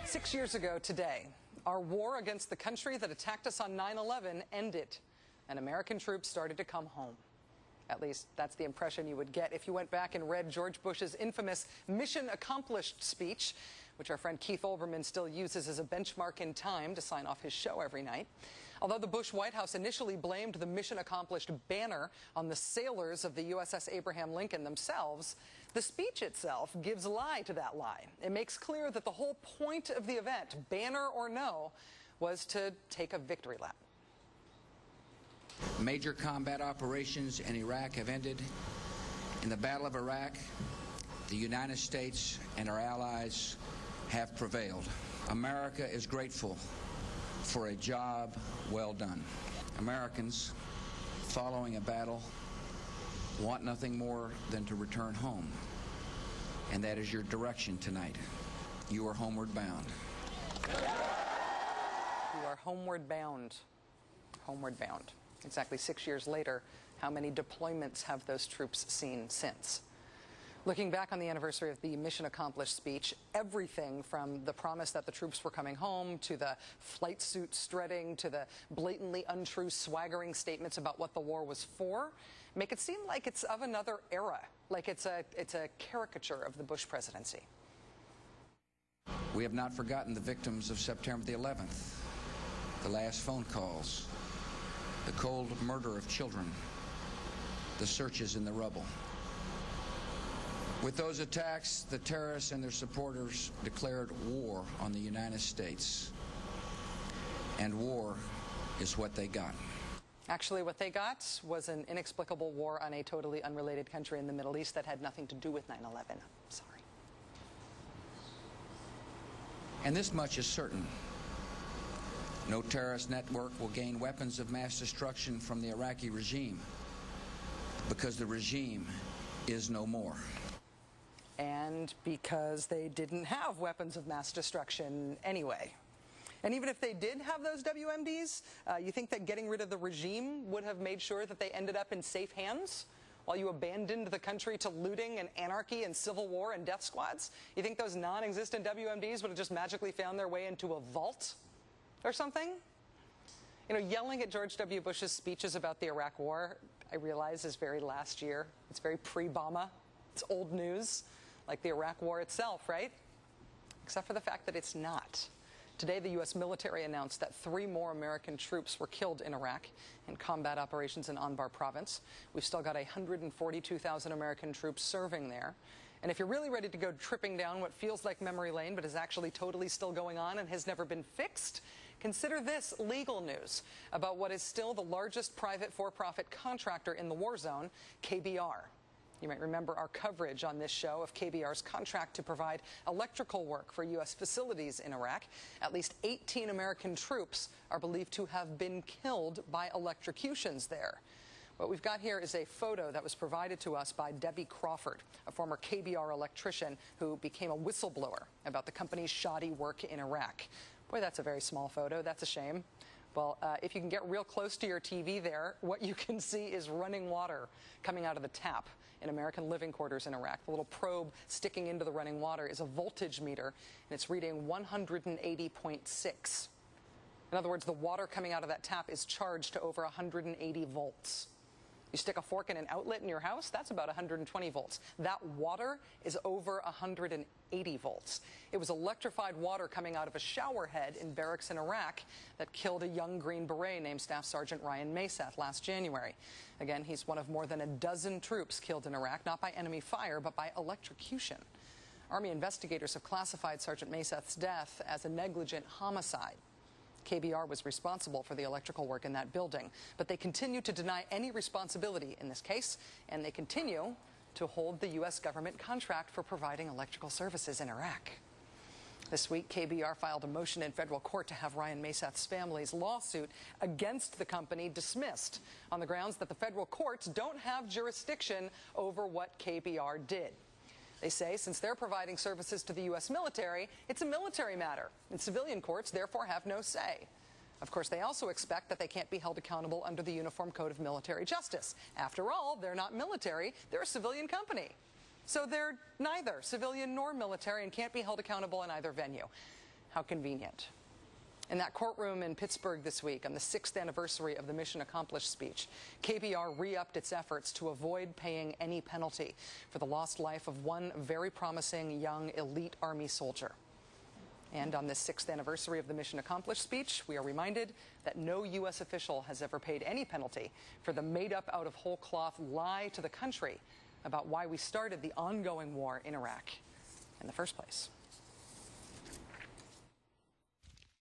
6 years ago today, our war against the country that attacked us on 9/11 ended, and American troops started to come home. At least that's the impression you would get if you went back and read George Bush's infamous mission accomplished speech, which our friend Keith Olbermann still uses as a benchmark in time to sign off his show every night. Although the Bush White House initially blamed the mission accomplished banner on the sailors of the USS Abraham Lincoln themselves, the speech itself gives lie to that lie. It makes clear that the whole point of the event, banner or no, was to take a victory lap. Major combat operations in Iraq have ended. In the Battle of Iraq, the United States and our allies have prevailed. America is grateful for a job well done. Americans, following a battle, want nothing more than to return home. And that is your direction tonight. You are homeward bound. You are homeward bound. Homeward bound. Exactly 6 years later, how many deployments have those troops seen since? Looking back on the anniversary of the mission accomplished speech, everything from the promise that the troops were coming home, to the flight suit strutting, to the blatantly untrue swaggering statements about what the war was for, make it seem like it's of another era, like it's a caricature of the Bush presidency. We have not forgotten the victims of September the 11th, the last phone calls, the cold murder of children, the searches in the rubble. With those attacks, the terrorists and their supporters declared war on the United States. And war is what they got. Actually, what they got was an inexplicable war on a totally unrelated country in the Middle East that had nothing to do with 9/11. Sorry. And this much is certain. No terrorist network will gain weapons of mass destruction from the Iraqi regime, because the regime is no more. And because they didn't have weapons of mass destruction anyway. And even if they did have those WMDs, you think that getting rid of the regime would have made sure that they ended up in safe hands while you abandoned the country to looting and anarchy and civil war and death squads? You think those non-existent WMDs would have just magically found their way into a vault or something? You know, yelling at George W. Bush's speeches about the Iraq War, I realize, is very last year. It's very pre-Obama. It's old news, like the Iraq War itself, right? Except for the fact that it's not. Today, the U.S. military announced that 3 more American troops were killed in Iraq in combat operations in Anbar province. We've still got 142,000 American troops serving there. And if you're really ready to go tripping down what feels like memory lane but is actually totally still going on and has never been fixed, consider this legal news about what is still the largest private for-profit contractor in the war zone, KBR. You might remember our coverage on this show of KBR's contract to provide electrical work for U.S. facilities in Iraq. At least 18 American troops are believed to have been killed by electrocutions there. What we've got here is a photo that was provided to us by Debbie Crawford, a former KBR electrician who became a whistleblower about the company's shoddy work in Iraq. Boy, that's a very small photo. That's a shame. Well, if you can get real close to your TV there, what you can see is running water coming out of the tap in American living quarters in Iraq. The little probe sticking into the running water is a voltage meter, and it's reading 180.6. In other words, the water coming out of that tap is charged to over 180 volts. You stick a fork in an outlet in your house, that's about 120 volts. That water is over 180 volts. It was electrified water coming out of a shower head in barracks in Iraq that killed a young Green Beret named Staff Sgt. Maseth last January. Again, he's one of more than a dozen troops killed in Iraq, not by enemy fire, but by electrocution. Army investigators have classified Sgt. Maseth's death as a negligent homicide. KBR was responsible for the electrical work in that building, but they continue to deny any responsibility in this case, and they continue to hold the U.S. government contract for providing electrical services in Iraq. This week, KBR filed a motion in federal court to have Ryan Maseth's family's lawsuit against the company dismissed on the grounds that the federal courts don't have jurisdiction over what KBR did. They say since they're providing services to the U.S. military, it's a military matter, and civilian courts therefore have no say. Of course, they also expect that they can't be held accountable under the Uniform Code of Military Justice. After all, they're not military, they're a civilian company. So they're neither civilian nor military and can't be held accountable in either venue. How convenient. In that courtroom in Pittsburgh this week, on the 6th anniversary of the Mission Accomplished speech, KBR re-upped its efforts to avoid paying any penalty for the lost life of one very promising young elite Army soldier. And on this 6th anniversary of the Mission Accomplished speech, we are reminded that no U.S. official has ever paid any penalty for the made-up out-of-whole-cloth lie to the country about why we started the ongoing war in Iraq in the first place.